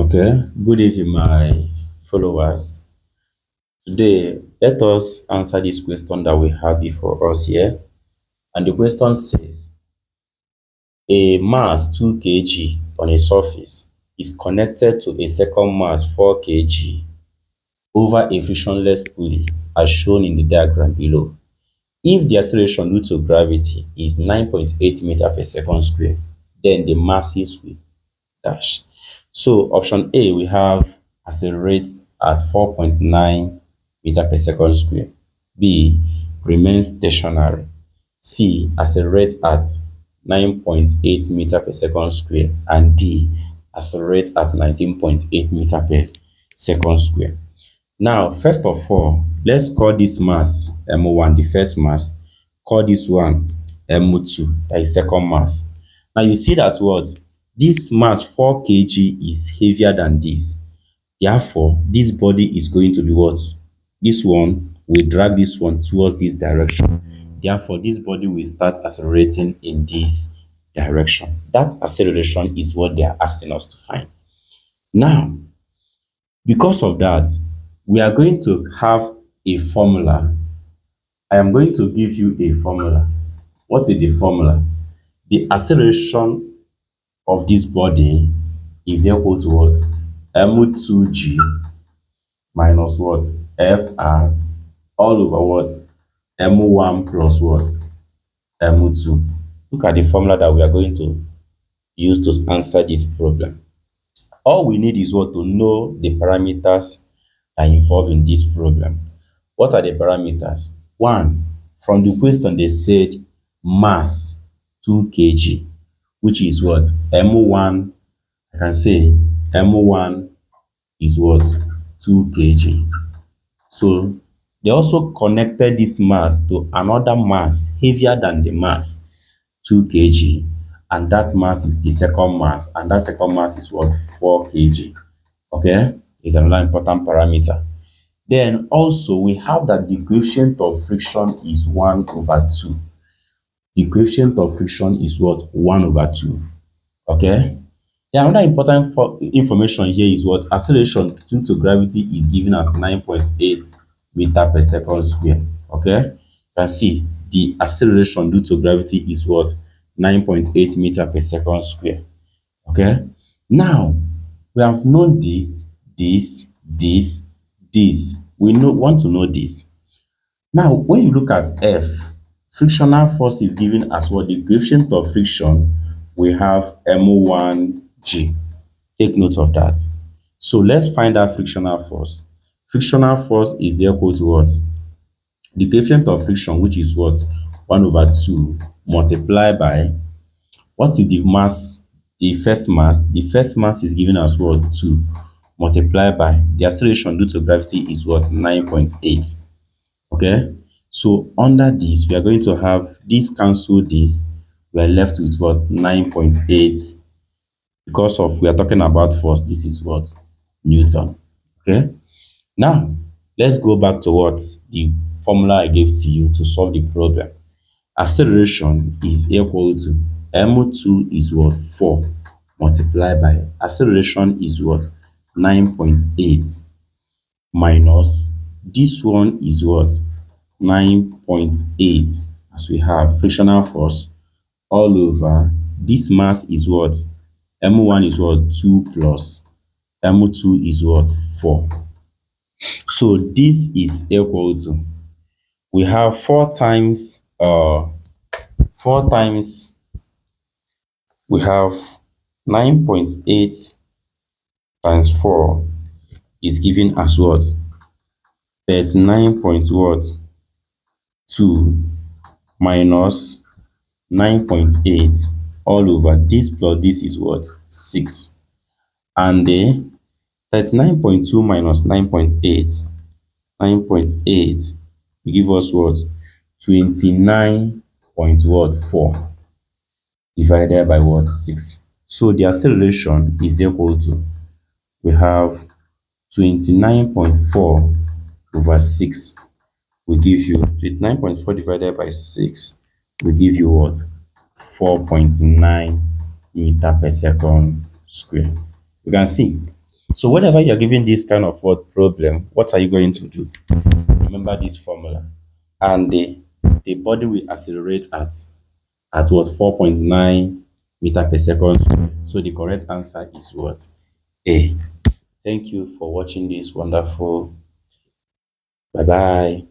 Okay, good evening, my followers. Today, let us answer this question that we have before us here. And the question says, a mass 2 kg on a surface is connected to a second mass 4 kg over a frictionless pulley as shown in the diagram below. If the acceleration due to gravity is 9.8 meter per second square, then the masses will dash. So option A, we have accelerate at 4.9 meter per second square. B, remains stationary. C, accelerate at 9.8 meter per second square. And D, accelerate at 19.8 meter per second square. Now, first of all, let's call this mass M1, the first mass. Call this one M2, that is second mass. Now you see that what? This mass 4 kg is heavier than this. Therefore, this body is going to be what? This one will drag this one towards this direction. Therefore, this body will start accelerating in this direction. That acceleration is what they are asking us to find. Now, because of that, we are going to have a formula. I am going to give you a formula. What is the formula? The acceleration of this body is equal to what? M2g minus what? Fr all over what? M1 plus what? M2. Look at the formula that we are going to use to answer this problem. All we need is what? To know the parameters that are involved in this problem. What are the parameters? One, from the question they said mass 2 kg, which is what? M1, I can say M1 is what? 2 kg. So they also connected this mass to another mass heavier than the mass 2 kg, and that mass is the second mass, and that second mass is what? 4 kg. Okay, is another important parameter. Then also we have that the coefficient of friction is 1 over 2. The coefficient of friction is what? 1 over 2. Okay. Then another important information here is what? Acceleration due to gravity is given as 9.8 meter per second square. Okay. You can see the acceleration due to gravity is what? 9.8 meter per second square. Okay. Now we have known this. We want to know this. Now, when you look at F, frictional force is given as what? The coefficient of friction, we have M1G. Take note of that. So let's find out frictional force. Frictional force is equal to what? The coefficient of friction, which is what? 1 over 2 multiplied by what is the mass? The first mass. The first mass is given as what? 2 multiplied by the acceleration due to gravity is what? 9.8. Okay, so under this we are going to have this cancel this. We are left with what? 9.8. Because of we are talking about force, this is what? Newton. Okay, now let's go back to what the formula I gave to you to solve the problem. Acceleration is equal to M2 is what? 4 multiplied by acceleration is what? 9.8 minus this one is what? 9.8, as we have frictional force all over this mass is what? M1 is what? 2 plus M2 is what? 4. So this is equal to, we have 4 times, we have 9.8 times 4 is given as what? 39 point what? 2 minus 9.8 all over this plus this is what? 6. And then 39.2 minus 9.8, 9.8 will give us what? 29 point what? 4 divided by what? 6. So the acceleration is equal to, we have 29.4 over 6 will give you 29.4 divided by 6 will give you what? 4.9 meter per second square. You can see So whenever you're given this kind of what problem, what are you going to do? Remember this formula. And the body will accelerate at what 4.9 meter per second. So the correct answer is what? A. Thank you for watching this wonderful. Bye bye.